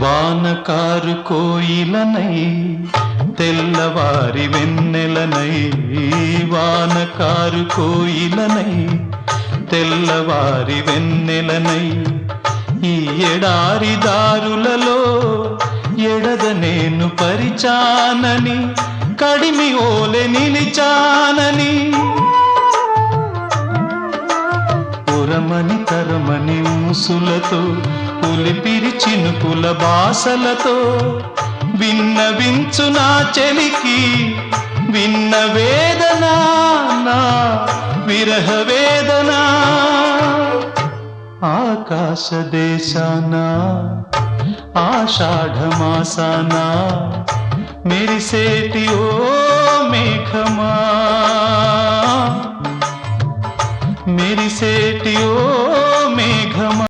వానకారు కోయిలనై తెల్లవారి వెన్నెలనై, వానకారు కోయిలనై తెల్లవారి వెన్నెలనై, ఈ ఎడారి దారులలో ఎడద నేను పరిచానని, కడిమి ఓలె నిలిచానని, పురమని తరమని ఊసులతో పులిపిరి చినుకుల బాసలతో విన్నవించు నా చెలికి విన్న వేదన, నా విరహ వేదన. ఆకాశ దేశాన ఆషాఢమాసాన మెరిసేటి ఓ మేఘమా, మెరిసేటి ఓ